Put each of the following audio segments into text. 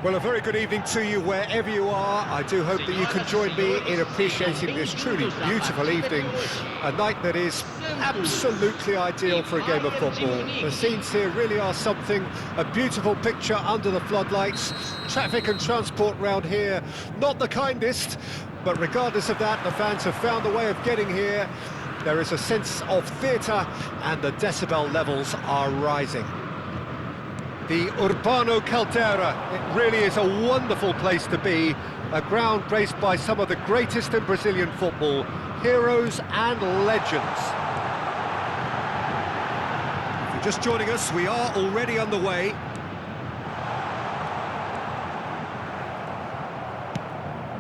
Well, a very good evening to you wherever you are. I do hope that you can join me in appreciating this truly beautiful evening, a night that is absolutely ideal for a game of football. The scenes here really are something, a beautiful picture under the floodlights. Traffic and transport round here, not the kindest, but regardless of that, the fans have found a way of getting here. There is a sense of theatre and the decibel levels are rising. The Urbano Caldera, it really is a wonderful place to be, a ground graced by some of the greatest in Brazilian football, heroes and legends. If you're just joining us, we are already underway.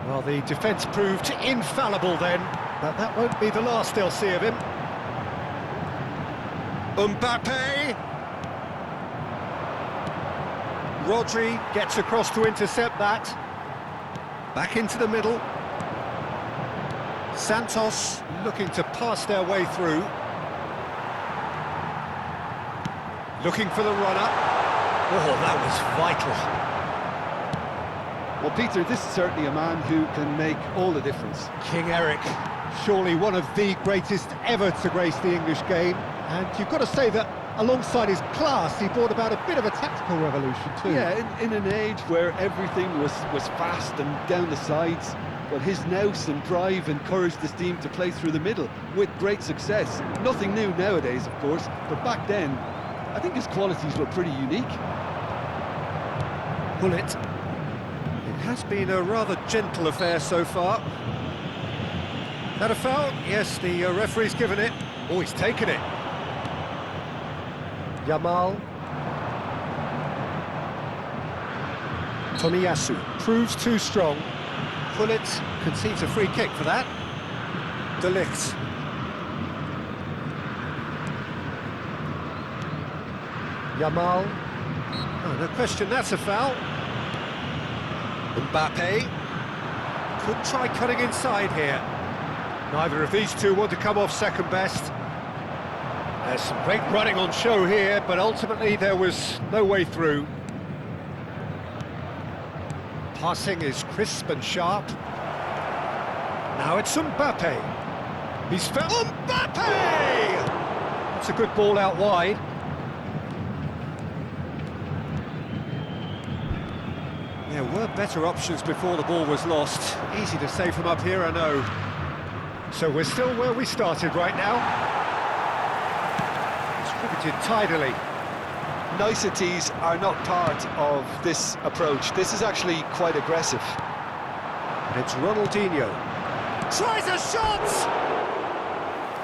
Well, the defence proved infallible then, but that won't be the last they'll see of him. Mbappe! Rodri gets across to intercept that. Back into the middle. Santos looking to pass their way through. Looking for the runner. Oh, that was vital. Well, Peter, this is certainly a man who can make all the difference. King Eric, surely one of the greatest ever to grace the English game. And you've got to say that alongside his class, he brought about a bit of a tactical revolution too. Yeah, in an age where everything was fast and down the sides, but his nous and drive encouraged this team to play through the middle with great success. Nothing new nowadays, of course, but back then, I think his qualities were pretty unique. Bullet. It has been a rather gentle affair so far. That a foul? Yes, the referee's given it. Oh, he's taken it. Yamal. Tomiyasu proves too strong. Bullet concedes a free kick for that. De Ligt. Yamal. Oh, no question, that's a foul. Mbappe. Could try cutting inside here. Neither of these two want to come off second best. There's some great running on show here, but ultimately there was no way through. Passing is crisp and sharp. Now it's Mbappe. He's found Mbappe! That's a good ball out wide. There were better options before the ball was lost. Easy to say from up here, I know. So we're still where we started right now. Distributed tidily. Niceties are not part of this approach. This is actually quite aggressive. And it's Ronaldinho. Tries a shot!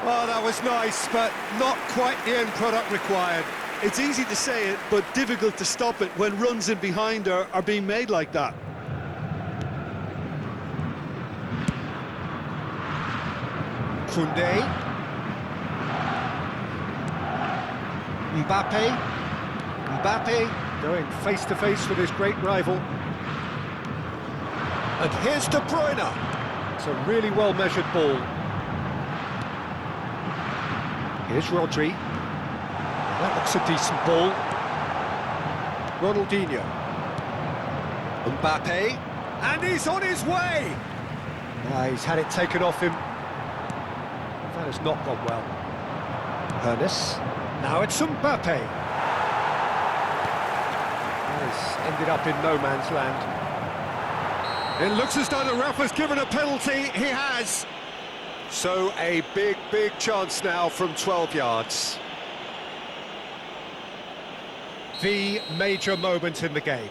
Oh, that was nice, but not quite the end product required. It's easy to say it, but difficult to stop it when runs in behind are being made like that. Koundé. Mbappe going face-to-face with his great rival. And here's De Bruyne. It's a really well-measured ball. Here's Rodri. That looks a decent ball. Ronaldinho. Mbappe. And he's on his way! He's had it taken off him. That has not gone well. Ernest. Now it's Mbappe. He's ended up in no man's land. It looks as though the ref has given a penalty. He has. So a big chance now from 12 yards. The major moment in the game.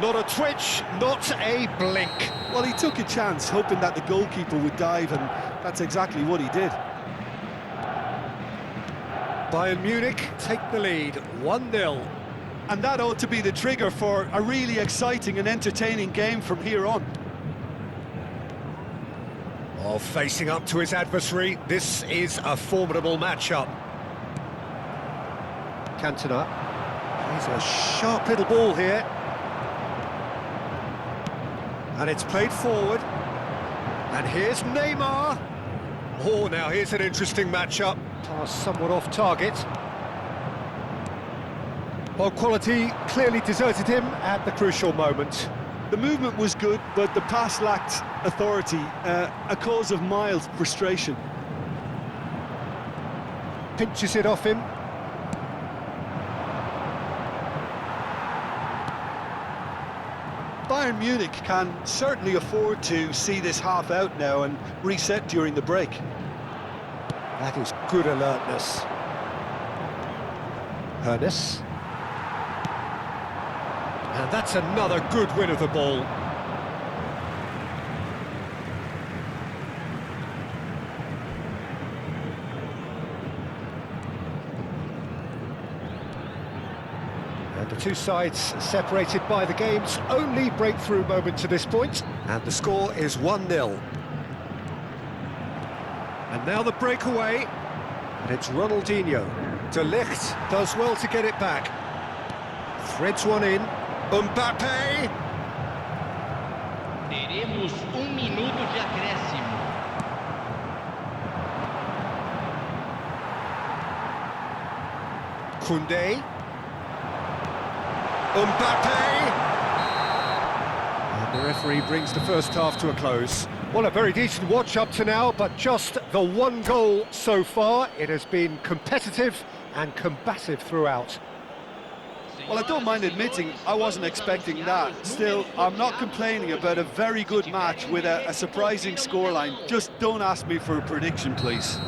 Not a twitch, not a blink. Well, he took a chance, hoping that the goalkeeper would dive, and that's exactly what he did. Bayern Munich take the lead, 1-0. And that ought to be the trigger for a really exciting and entertaining game from here on. Oh, facing up to his adversary, this is a formidable matchup. Cantona. He's a sharp little ball here. And it's played forward. And here's Neymar. Oh, now here's an interesting matchup. Pass somewhat off target. Well, quality clearly deserted him at the crucial moment. The movement was good, but the pass lacked authority, a cause of mild frustration. Pinches it off him. Bayern Munich can certainly afford to see this half out now and reset during the break. That is good alertness. Ernest. And that's another good win of the ball. And the two sides separated by the game's only breakthrough moment to this point. And the score is 1-0. And now the breakaway. And it's Ronaldinho. De Ligt does well to get it back. Threads one in. Mbappé! Teremos minuto de acréscimo. Koundé. Mbappé! And the referee brings the first half to a close. Well, a very decent watch up to now, but just the one goal so far. It has been competitive and combative throughout. Well, I don't mind admitting I wasn't expecting that. Still, I'm not complaining about a very good match with a surprising scoreline. Just don't ask me for a prediction, please.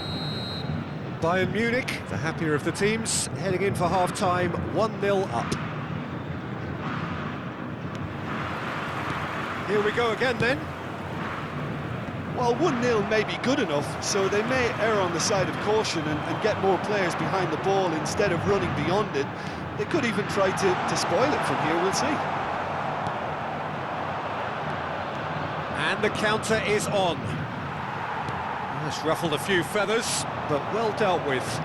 Bayern Munich, the happier of the teams, heading in for half-time, 1-0 up. Here we go again then. Well, 1-0 may be good enough, so they may err on the side of caution and get more players behind the ball instead of running beyond it. They could even try to spoil it from here, we'll see. And the counter is on. That's ruffled a few feathers, but well dealt with.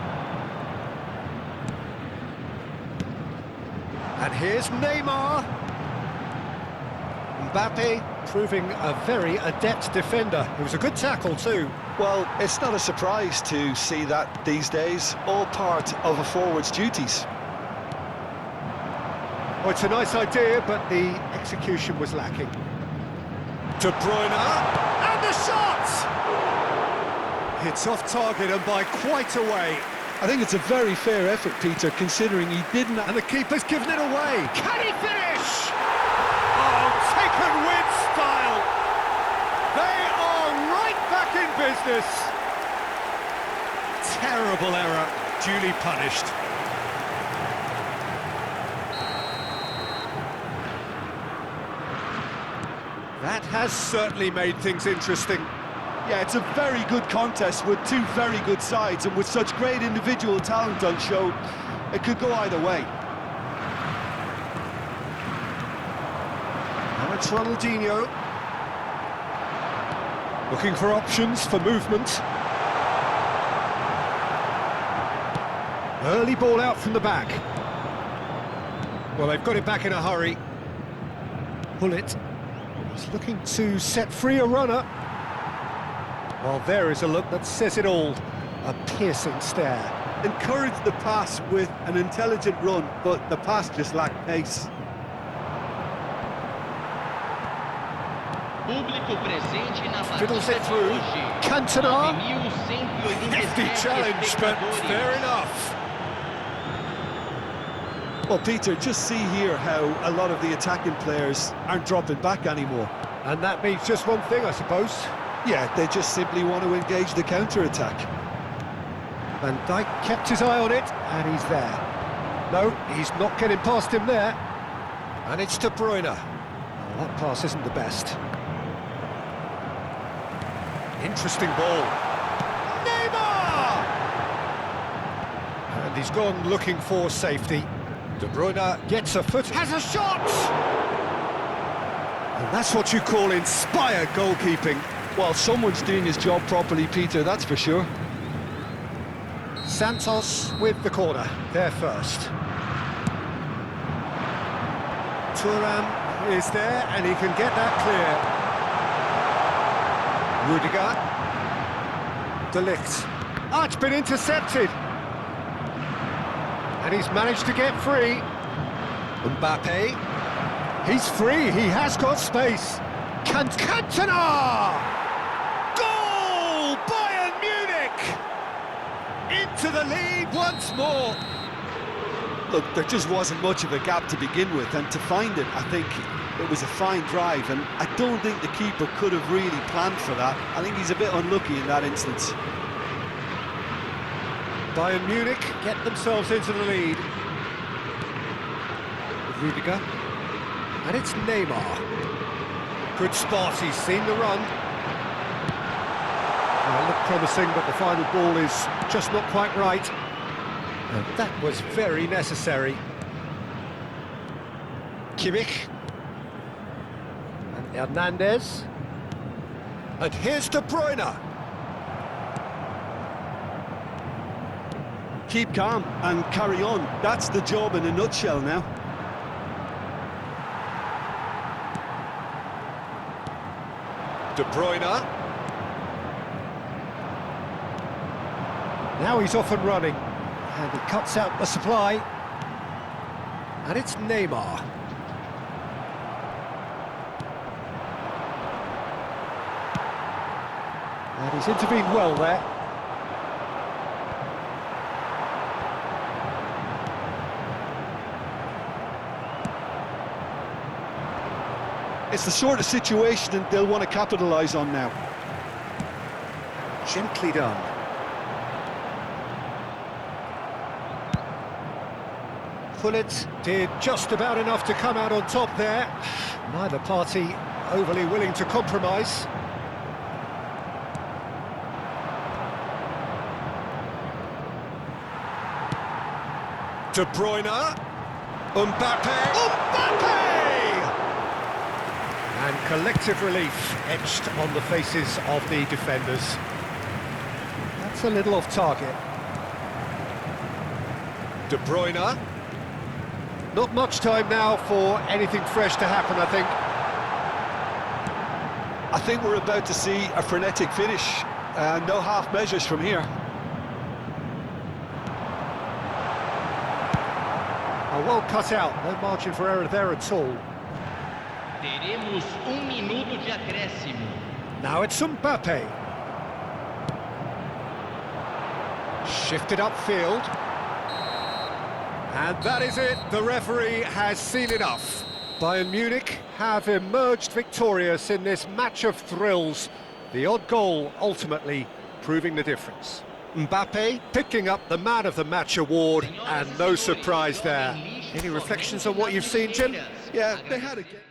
And here's Neymar. Mbappé proving a very adept defender. It was a good tackle too. Well, it's not a surprise to see that these days, all part of a forward's duties. Oh, it's a nice idea, but the execution was lacking. De Bruyne, and the shot! It's off target and by quite a way. I think it's a very fair effort, Peter, considering he didn't... And the keeper's given it away. Can he finish? Oh, taken with style. They are right back in business. Terrible error, duly punished. That has certainly made things interesting. Yeah, it's a very good contest with two very good sides, and with such great individual talent on show, it could go either way. Now it's Ronaldinho. Looking for options for movement. Early ball out from the back. Well, they've got it back in a hurry. Bullet. He's looking to set free a runner. Well, there is a look that says it all. A piercing stare. Encouraged the pass with an intelligent run, but the pass just lacked pace. Público presente na Fiddles partida it de through. hoje. Cantona. 9.187 Hefty challenge, but fair enough. Well, Peter, just see here how a lot of the attacking players aren't dropping back anymore. And that means just one thing, I suppose. Yeah, they just simply want to engage the counter-attack. Van Dijk kept his eye on it, and he's there. No, he's not getting past him there. And it's De Bruyne. Oh, that pass isn't the best. Interesting ball. Neymar! And he's gone looking for safety. De Bruyne gets a foot, has a shot! And that's what you call inspired goalkeeping. Well, someone's doing his job properly, Peter, that's for sure. Santos with the corner, there first. Thuram is there, and he can get that clear. Rudiger. De Ligt. Oh, it's been intercepted. And he's managed to get free. Mbappe. He's free, he has got space. Cantona! Goal! Bayern Munich! Into the lead once more. Look, there just wasn't much of a gap to begin with, and to find it, I think it was a fine drive, and I don't think the keeper could have really planned for that. I think he's a bit unlucky in that instance. Bayern Munich get themselves into the lead. Rudiger. And it's Neymar. Good spot, he's seen the run. Well, looked promising, but the final ball is just not quite right. And that was very necessary. Kimmich. And Hernandez. And here's De Bruyne. Keep calm and carry on. That's the job in a nutshell now. De Bruyne. Now he's off and running. And he cuts out the supply. And it's Neymar. And he's intervened well there. It's the sort of situation that they'll want to capitalise on now. Gently done. Pullet did just about enough to come out on top there. Neither party overly willing to compromise. De Bruyne. Mbappe! And collective relief etched on the faces of the defenders. That's a little off target. De Bruyne. Not much time now for anything fresh to happen, I think. I think we're about to see a frenetic finish. No half measures from here. Oh, well cut out, no margin for error there at all. Teremos minuto de acréscimo. Now it's Mbappe. Shifted upfield. And that is it, the referee has seen enough. Bayern Munich have emerged victorious in this match of thrills. The odd goal ultimately proving the difference. Mbappe picking up the Man of the Match award, and no surprise there. Any reflections on what you've seen, Jim? Yeah, they had a game.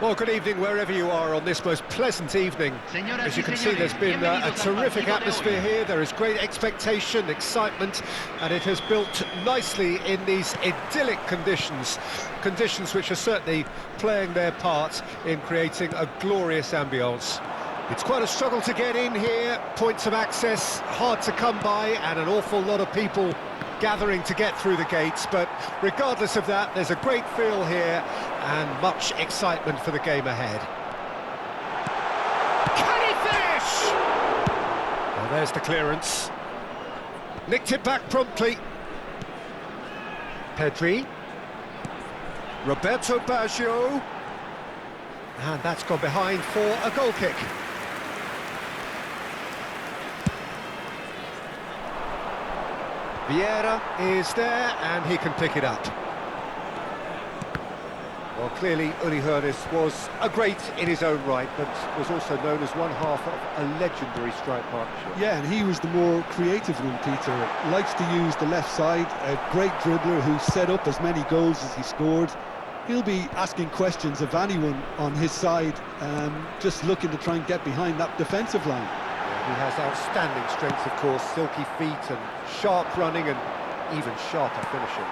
Well, good evening wherever you are on this most pleasant evening. As you can see, there's been a terrific atmosphere here. There is great expectation, excitement, and it has built nicely in these idyllic conditions. Conditions which are certainly playing their part in creating a glorious ambience. It's quite a struggle to get in here, points of access hard to come by, and an awful lot of people gathering to get through the gates, but regardless of that, there's a great feel here and much excitement for the game ahead. Can he finish? Well, there's the clearance. Nicked it back promptly. Pedri. Roberto Baggio. And that's gone behind for a goal kick. Vieira is there, and he can pick it up. Well, clearly, Uli Hoeneß was a great in his own right, but was also known as one half of a legendary strike partnership. Yeah, and he was the more creative one, Peter. Likes to use the left side, a great dribbler who set up as many goals as he scored. He'll be asking questions of anyone on his side, just looking to try and get behind that defensive line. He has outstanding strength, of course, silky feet and sharp running and even sharper finishing.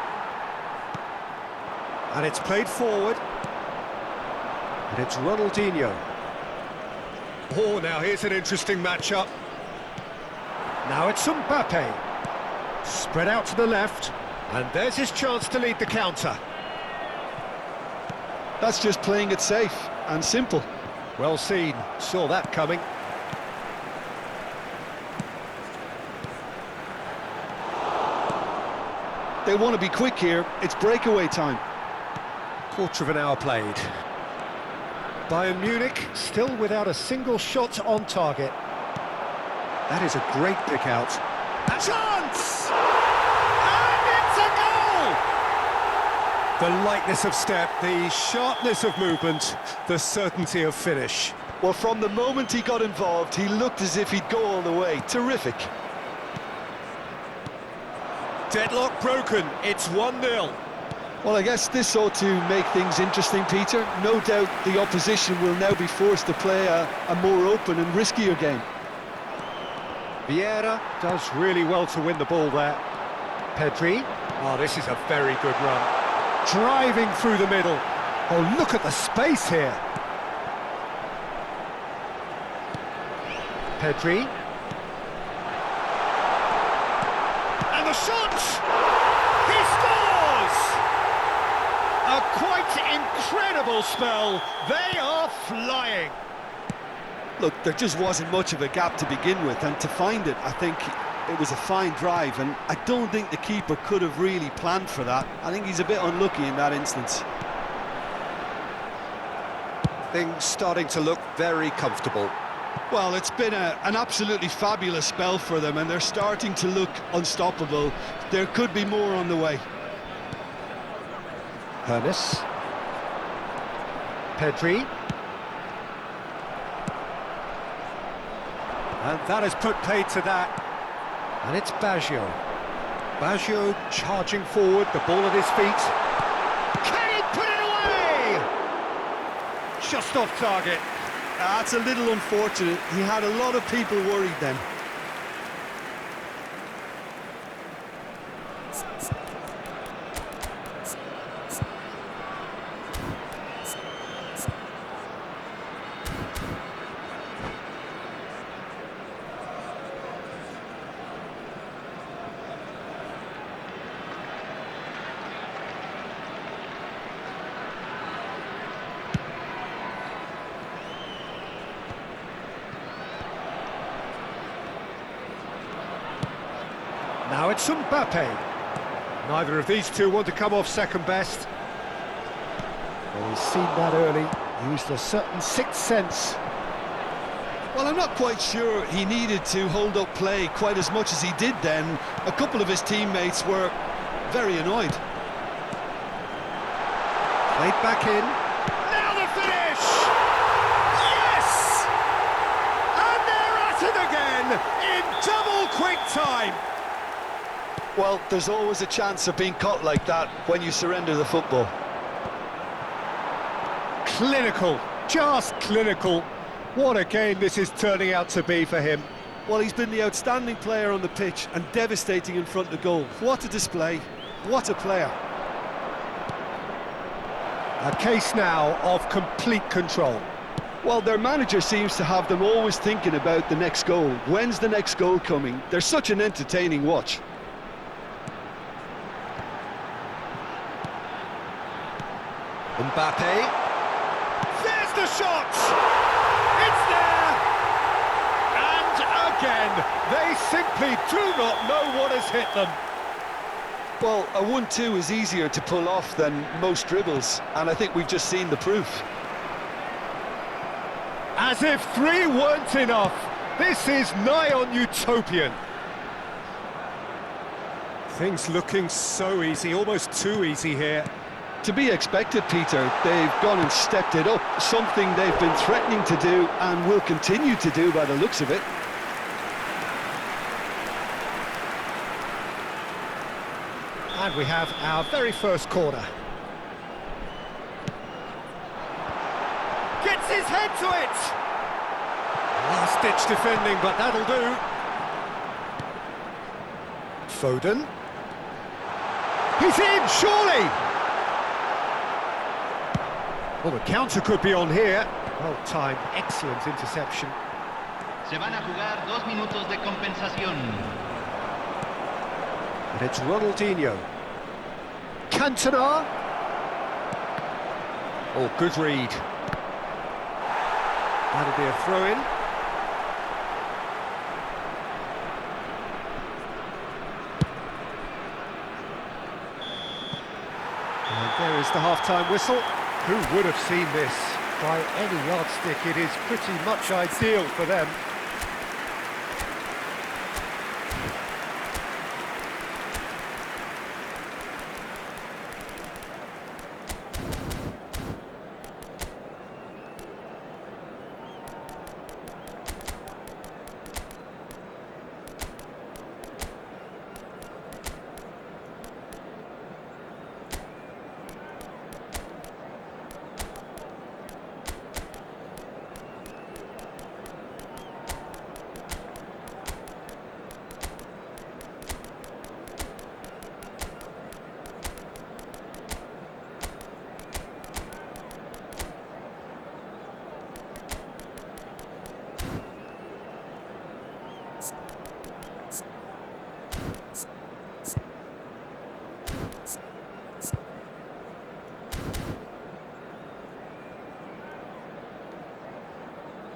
And it's played forward. And it's Ronaldinho. Oh, now here's an interesting matchup. Now it's Mbappe. Spread out to the left. And there's his chance to lead the counter. That's just playing it safe and simple. Well seen. Saw that coming. They want to be quick here. It's breakaway time. Quarter of an hour played. Bayern Munich still without a single shot on target. That is a great pick out. A chance! And it's a goal! The lightness of step, the sharpness of movement, the certainty of finish. Well, from the moment he got involved, he looked as if he'd go all the way. Terrific. Deadlock broken, it's 1-0. Well, I guess this ought to make things interesting, Peter. No doubt the opposition will now be forced to play a more open and riskier game. Vieira does really well to win the ball there. Pedri. Oh, this is a very good run. Driving through the middle. Oh, look at the space here. Pedri. And the shot! He scores! A quite incredible spell. They are flying. Look, there just wasn't much of a gap to begin with, and to find it, I think it was a fine drive, and I don't think the keeper could have really planned for that. I think he's a bit unlucky in that instance. Things starting to look very comfortable. Well, it's been an absolutely fabulous spell for them, and they're starting to look unstoppable. There could be more on the way. Hoeneß. Pedri. And that has put paid to that. And it's Baggio. Baggio charging forward, the ball at his feet. Can he put it away? Just off target. That's a little unfortunate. He had a lot of people worried then. Now it's Mbappe. Neither of these two want to come off second best. Well, he's seen that early, used a certain sixth sense. Well, I'm not quite sure he needed to hold up play quite as much as he did then. A couple of his teammates were very annoyed. Played back in. Now the finish! Yes! And they're at it again in double quick time. Well, there's always a chance of being caught like that when you surrender the football. clinical, just clinical. What a game this is turning out to be for him. Well, he's been the outstanding player on the pitch and devastating in front of goal. What a display, what a player. A case now of complete control. Well, their manager seems to have them always thinking about the next goal. When's the next goal coming? They're such an entertaining watch. Mbappe. There's the shot! It's there! And again, they simply do not know what has hit them. Well, a 1-2 is easier to pull off than most dribbles, and I think we've just seen the proof. As if 3 weren't enough, this is nigh on utopian. Things looking so easy, almost too easy here. To be expected, Peter. They've gone and stepped it up, something they've been threatening to do and will continue to do by the looks of it. And we have our very first corner. Gets his head to it! Last-ditch defending, but that'll do. Foden. He's in, surely! Well, the counter could be on here. Well timed, excellent interception. Se van a jugar 2 minutos de compensación. And it's Ronaldinho. Cantona. Oh, good read. That'll be a throw-in. And there is the half-time whistle. Who would have seen this? By any yardstick, it is pretty much ideal for them.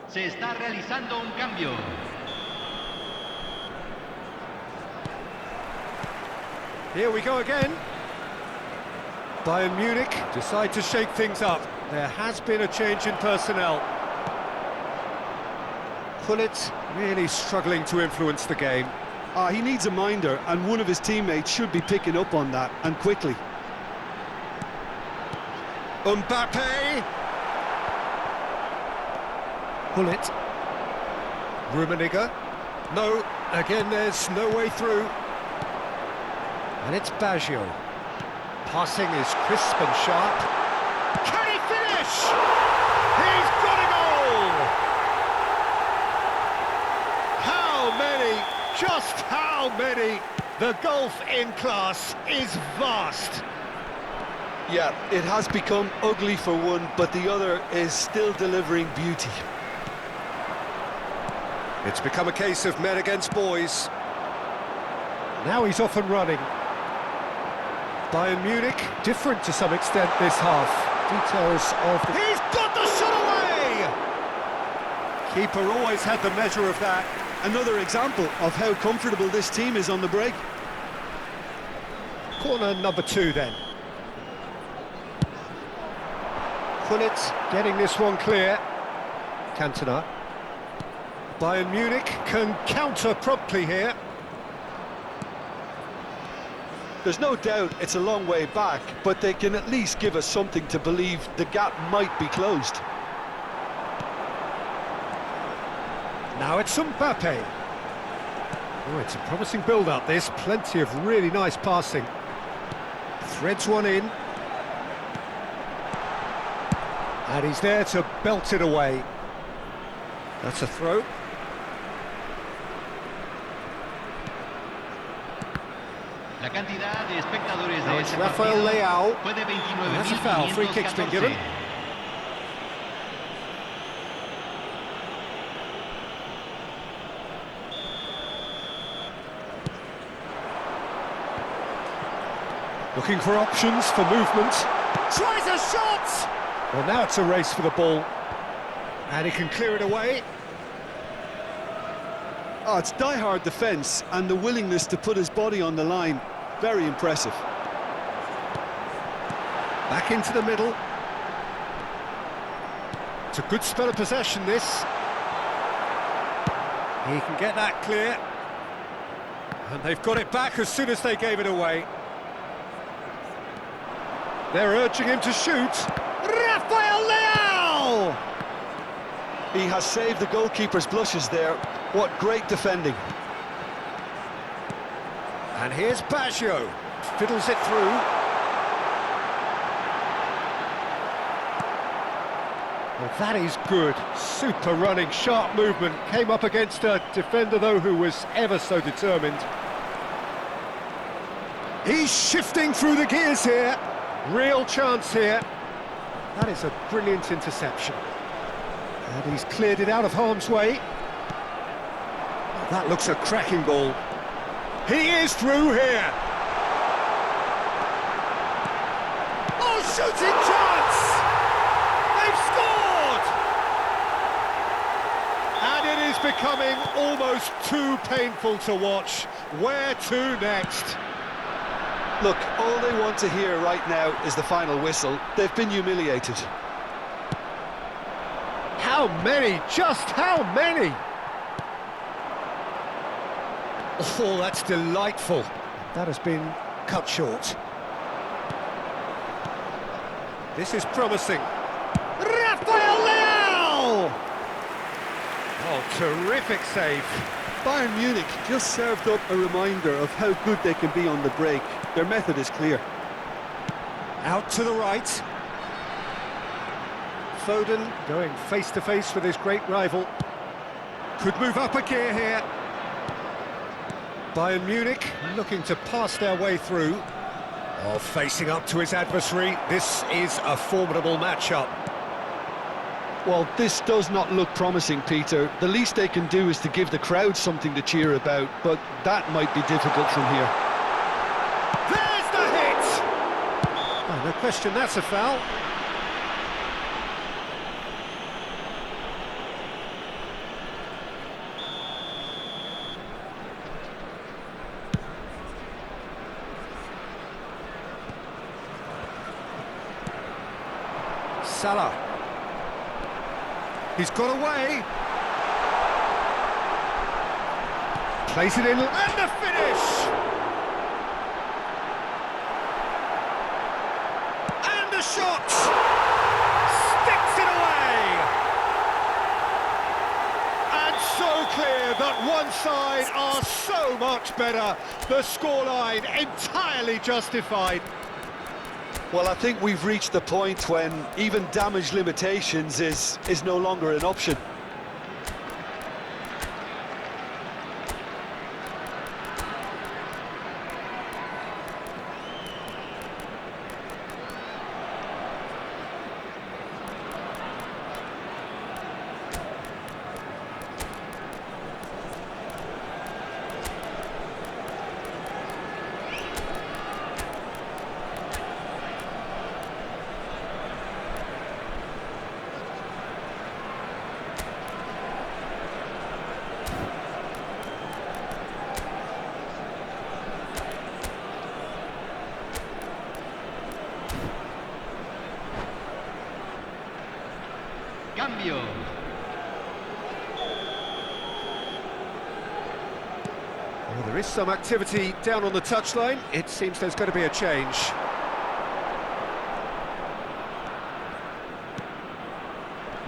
Se está realizando un cambio. Here we go again. Bayern Munich decide to shake things up. There has been a change in personnel. Gullit really struggling to influence the game. He needs a minder, and one of his teammates should be picking up on that, and quickly. Mbappe! Gullit. Rummenigge. No, again there's no way through. And it's Baggio. Passing is crisp and sharp. Can he finish? He's got a goal! How many? Just how many? The gulf in class is vast. Yeah, it has become ugly for one, but the other is still delivering beauty. It's become a case of men against boys. Now he's off and running. Bayern Munich, different to some extent this half. Details of the... He's got the shot away! Keeper always had the measure of that. Another example of how comfortable this team is on the break. Corner number 2 then. Gullit getting this one clear. Cantona. Bayern Munich can counter promptly here. There's no doubt it's a long way back, but they can at least give us something to believe the gap might be closed. Now it's Mbappe. Oh, it's a promising build-up, this. Plenty of really nice passing. Threads one in. And he's there to belt it away. That's a throw. La cantidad de espectadores Now de it's este Rafael partido Leao. fue de That's a foul. Free kick's been 29.514. given. Looking for options for movement. Tries a shot! Well, now it's a race for the ball. And he can clear it away. Oh, it's die-hard defence and the willingness to put his body on the line. Very impressive. Back into the middle. It's a good spell of possession, this. He can get that clear. And they've got it back as soon as they gave it away. They're urging him to shoot. Rafael Leao! He has saved the goalkeeper's blushes there. What great defending. And here's Baggio. Fiddles it through. Well, that is good. Super running, sharp movement. Came up against a defender, though, who was ever so determined. He's shifting through the gears here. Real chance here. That is a brilliant interception. And he's cleared it out of harm's way. Oh, that looks a cracking ball. He is through here. Oh, shooting chance! They've scored! And it is becoming almost too painful to watch. Where to next? Look, all they want to hear right now is the final whistle. They've been humiliated. How many? Just how many? Oh, that's delightful. That has been cut short. This is promising. Rafael Leao! Oh, terrific save. Bayern Munich just served up a reminder of how good they can be on the break. Their method is clear. Out to the right. Foden going face-to-face with his great rival. Could move up a gear here. Bayern Munich looking to pass their way through. Oh, facing up to his adversary. This is a formidable matchup. Well, this does not look promising, Peter. The least they can do is to give the crowd something to cheer about, but that might be difficult from here. There's the hit! Oh, no question, that's a foul. Salah. He's got away. Plays it in, and the finish! And the shot! Sticks it away! And so clear that one side are so much better. The scoreline entirely justified. Well, I think we've reached the point when even damage limitations is no longer an option. Cambio. Well, there is some activity down on the touchline. It seems there's going to be a change.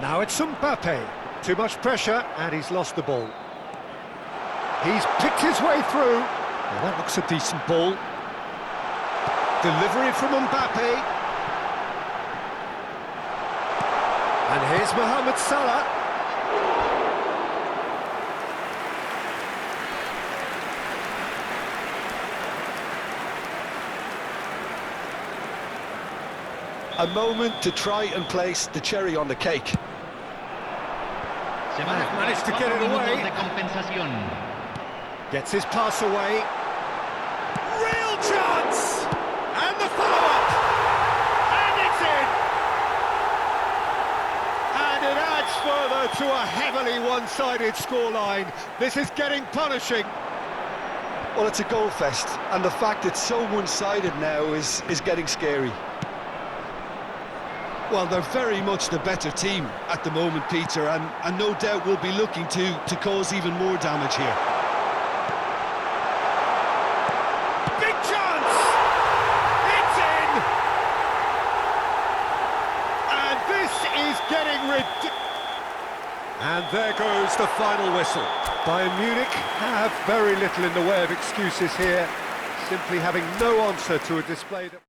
Now it's Mbappe. Too much pressure, and he's lost the ball. He's picked his way through. Well, that looks a decent ball. Delivery from Mbappe. And here's Mohamed Salah. A moment to try and place the cherry on the cake. Se van a jugar Managed to get 4 it minutos away. de compensación. Gets his pass away. Real chance! And the follow-up! And it's in! And it adds further to a heavily one-sided scoreline. This is getting punishing. Well, it's a goal fest, and the fact it's so one-sided now is getting scary. Well, they're very much the better team at the moment, Peter, and no doubt will be looking to cause even more damage here. Big chance! It's in! And this is getting ridiculous. And there goes the final whistle. Bayern Munich have very little in the way of excuses here, simply having no answer to a display that...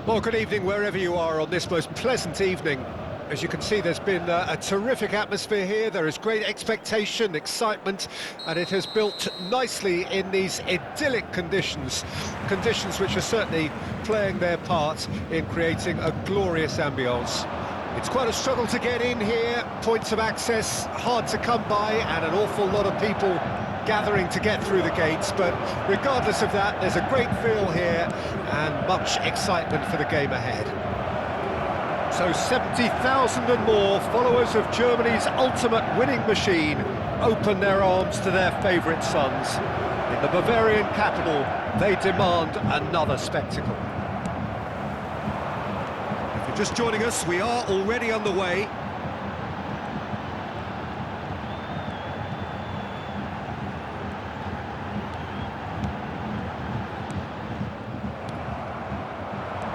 Well, good evening wherever you are on this most pleasant evening. As you can see, there's been a terrific atmosphere here. There is great expectation, excitement, and it has built nicely in these idyllic conditions. Conditions which are certainly playing their part in creating a glorious ambience. It's quite a struggle to get in here, points of access hard to come by, and an awful lot of people gathering to get through the gates, but regardless of that, there's a great feel here and much excitement for the game ahead. So 70,000 and more followers of Germany's ultimate winning machine open their arms to their favourite sons. In the Bavarian capital, they demand another spectacle. If you're just joining us, we are already underway.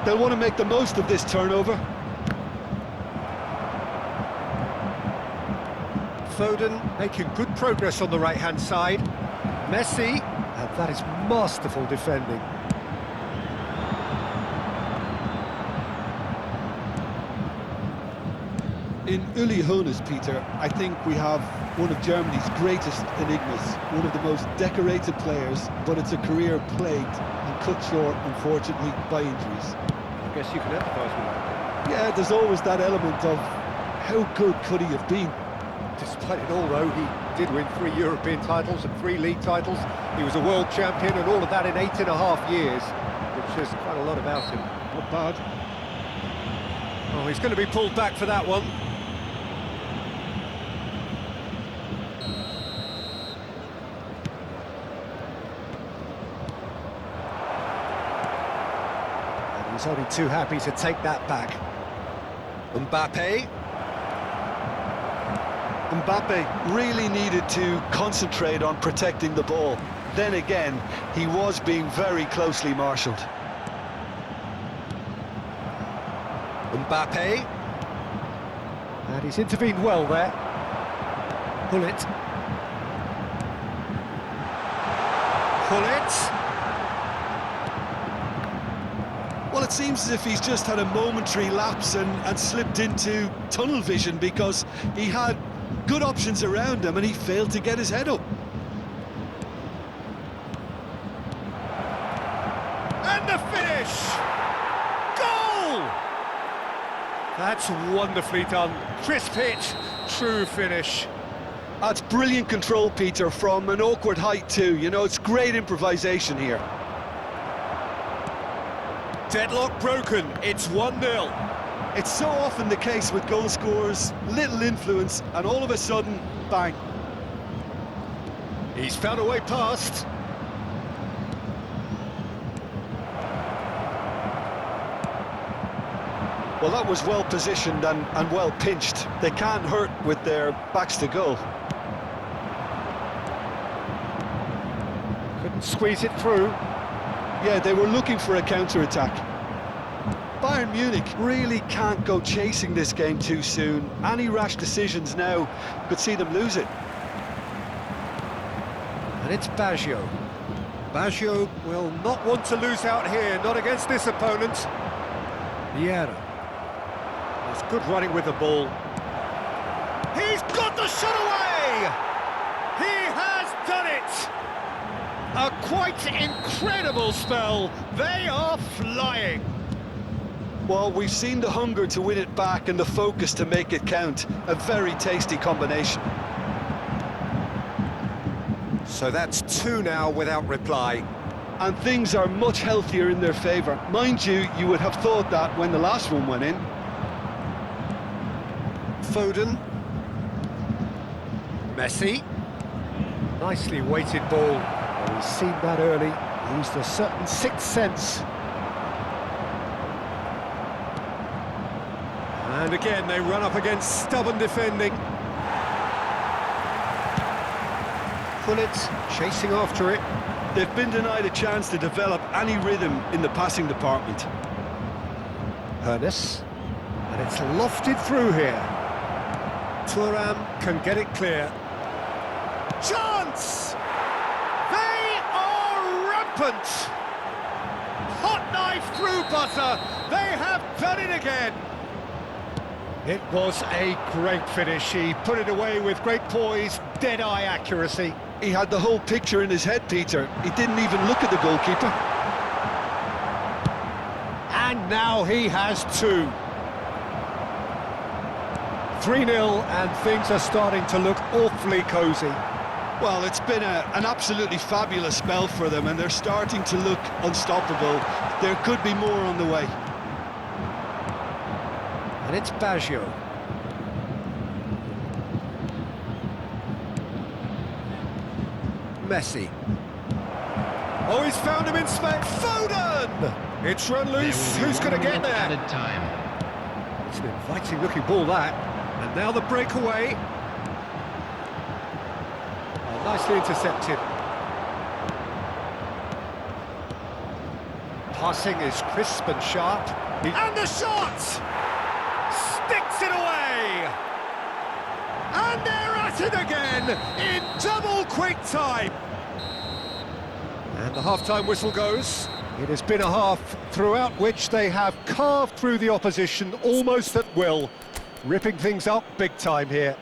They'll want to make the most of this turnover. Foden making good progress on the right-hand side. Messi, and that is masterful defending. In Uli Hoeneß, Peter, I think we have one of Germany's greatest enigmas, one of the most decorated players, but it's a career plagued and cut short, unfortunately, by injuries. I guess you can empathise with that. Yeah, there's always that element of how good could he have been? Despite it all, though, he did win 3 European titles and 3 league titles. He was a world champion, and all of that in 8.5 years, which says quite a lot about him. Not bad. Oh, he's going to be pulled back for that one. And he's only too happy to take that back. Mbappe. Mbappe really needed to concentrate on protecting the ball. Then again, he was being very closely marshalled. Mbappe. And he's intervened well there. Pullet. Pullet. Well, it seems as if he's just had a momentary lapse and slipped into tunnel vision, because he had good options around him and he failed to get his head up. And the finish! Goal! That's wonderfully done. Crisp hit, true finish. That's brilliant control, Peter, from an awkward height too. You know, it's great improvisation here. Deadlock broken, it's 1-0. It's so often the case with goal scorers, little influence, and all of a sudden, bang. He's found a way past. Well, that was well positioned and well pinched. They can't hurt with their backs to goal. Couldn't squeeze it through. Yeah, they were looking for a counter-attack. Bayern Munich really can't go chasing this game too soon. Any rash decisions now could see them lose it. And it's Baggio. Baggio will not want to lose out here, not against this opponent. Vieira. That's good running with the ball. He's got the shot away! He has done it! A quite incredible spell. They are flying. Well, we've seen the hunger to win it back and the focus to make it count. A very tasty combination. So that's 2 now without reply. And things are much healthier in their favour. Mind you, you would have thought that when the last one went in. Foden. Messi. Nicely weighted ball. Well, he's seen that early. Used a certain sixth sense. And again, they run up against stubborn defending. Pullet chasing after it. They've been denied a chance to develop any rhythm in the passing department. Hoeneß. And it's lofted through here. Thuram can get it clear. Chance! They are rampant! Hot knife through butter. They have done it again. It was a great finish. He put it away with great poise, dead-eye accuracy. He had the whole picture in his head, Peter. He didn't even look at the goalkeeper. And now he has two. 3-0, and things are starting to look awfully cosy. Well, it's been an absolutely fabulous spell for them, and they're starting to look unstoppable. There could be more on the way. And it's Baggio. Messi. Oh, he's found him in space. Foden! It's run loose. Who's going to get there? Added time. It's an inviting-looking ball, that. And now the breakaway. Oh, nicely intercepted. Passing is crisp and sharp. And the shot! Sticks it away! And they're at it again in double quick time. And the half-time whistle goes. It has been a half throughout which they have carved through the opposition almost at will, ripping things up big time here.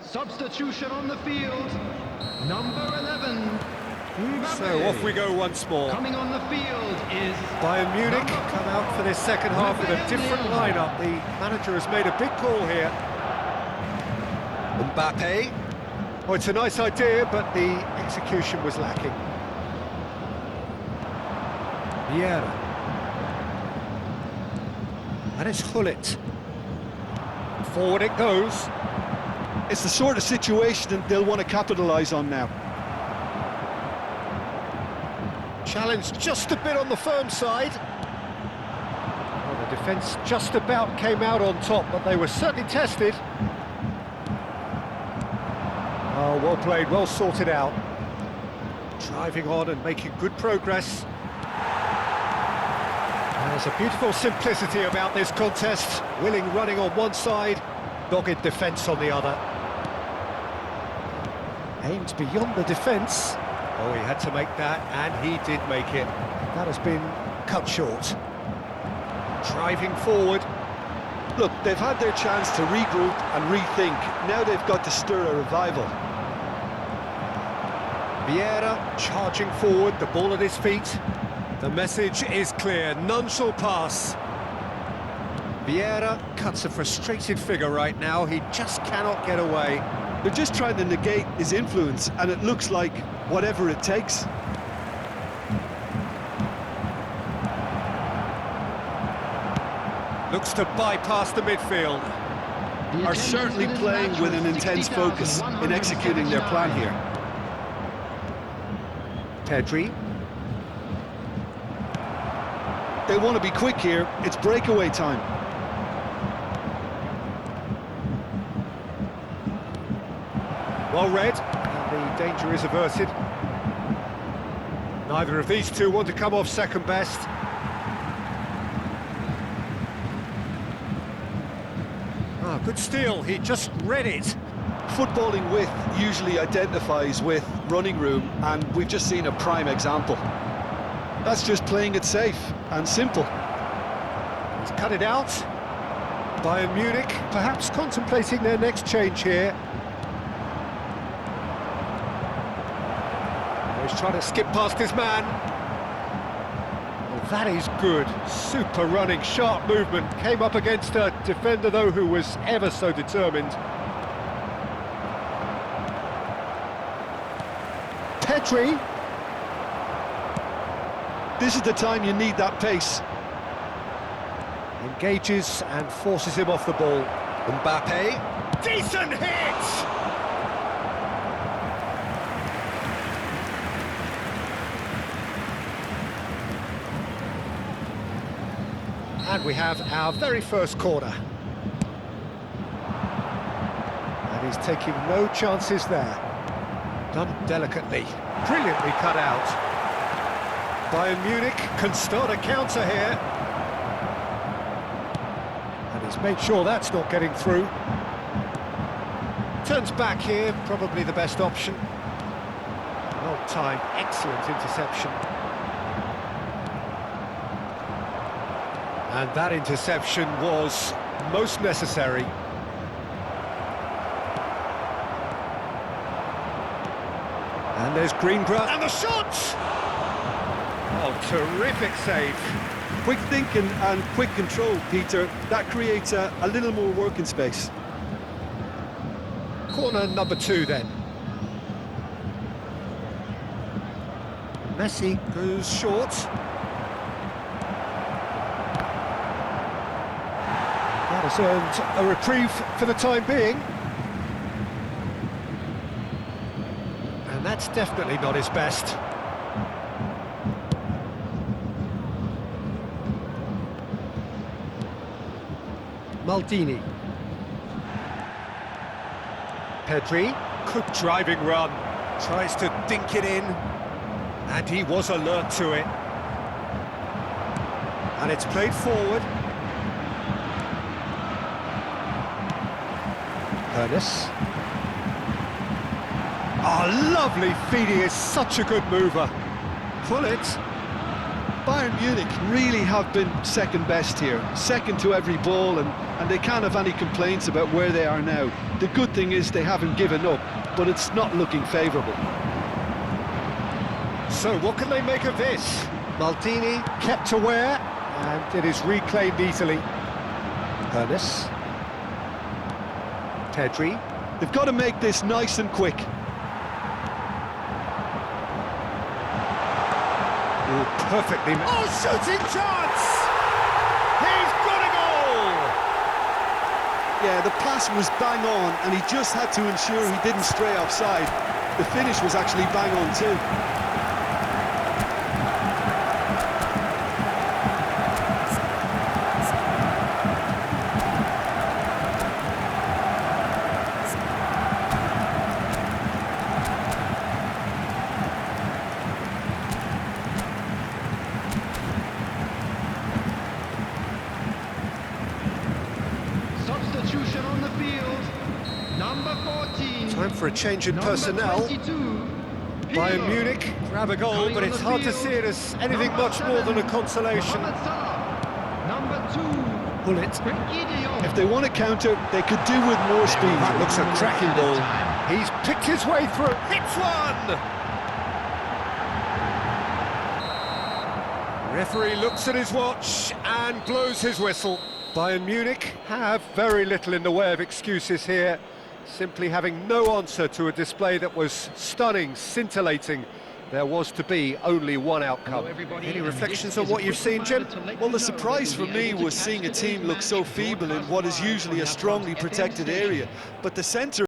Substitution on the field. Number 11. So off we go once more. Coming on the field is Bayern Munich come out for this second half with a different lineup. The manager has made a big call here. Mbappe. Oh, it's a nice idea, but the execution was lacking. Vieira. And it's Hullet. Forward it goes. It's the sort of situation that they'll want to capitalise on now. Challenged just a bit on the firm side. Well, the defence just about came out on top, but they were certainly tested. Oh, well played, well sorted out. Driving on and making good progress. There's a beautiful simplicity about this contest. Willing running on one side, dogged defence on the other. Aimed beyond the defence. Oh, he had to make that, and he did make it. That has been cut short. Driving forward. Look, they've had their chance to regroup and rethink. Now they've got to stir a revival. Vieira charging forward, the ball at his feet. The message is clear, none shall pass. Vieira cuts a frustrated figure right now, he just cannot get away. They're just trying to negate his influence, and it looks like whatever it takes. Looks to bypass the midfield. Are certainly playing with an intense focus in executing their plan here. Pedri. They want to be quick here, it's breakaway time. Well read, and the danger is averted. Neither of these two want to come off second best. Ah, good steal, he just read it. Footballing width usually identifies with running room, and we've just seen a prime example. That's just playing it safe and simple. He's cut it out. Bayern Munich perhaps contemplating their next change here. He's trying to skip past his man. Well, that is good. Super running, sharp movement. Came up against a defender, though, who was ever so determined. Pedri. This is the time you need that pace. Engages and forces him off the ball. Mbappe. Decent hit! And we have our very first corner. And he's taking no chances there. Done delicately, brilliantly cut out. Bayern Munich can start a counter here. And he's made sure that's not getting through. Turns back here, probably the best option. Long time, excellent interception. And that interception was most necessary. And there's green grass, and the shot! Oh, terrific save. Quick thinking and quick control, Peter. That creates a little more working space. Corner number 2 then. Messi goes short. That has earned a reprieve for the time being. And that's definitely not his best. Maldini. Pedri, good driving run, tries to dink it in, and he was alert to it. And it's played forward. Ernest. Oh, lovely feed, he is such a good mover. Pull it. Bayern Munich really have been second best here, second to every ball, and they can't have any complaints about where they are now. The good thing is they haven't given up, but it's not looking favourable. So what can they make of this? Maldini kept aware, and it is reclaimed easily. Ernest. Pedri. They've got to make this nice and quick. Oh, perfectly. Oh, shooting chance! He's got a goal! Yeah, the pass was bang on, and he just had to ensure he didn't stray offside. The finish was actually bang on too. Substitution on the field. Number 14. Time for a change in Number personnel. 22. Bayern Munich grab a goal, but it's hard to see it as anything much more than a consolation. Number 2. Pull it. If they want to counter, they could do with more speed. That looks a cracking ball. He's picked his way through. Hits one! Referee looks at his watch and blows his whistle. Bayern Munich have very little in the way of excuses here, simply having no answer to a display that was stunning, scintillating. There was to be only one outcome. Any reflections on what you've seen, Jim? Well, the surprise for me was seeing a team look so feeble in what is usually a strongly protected area, but the centre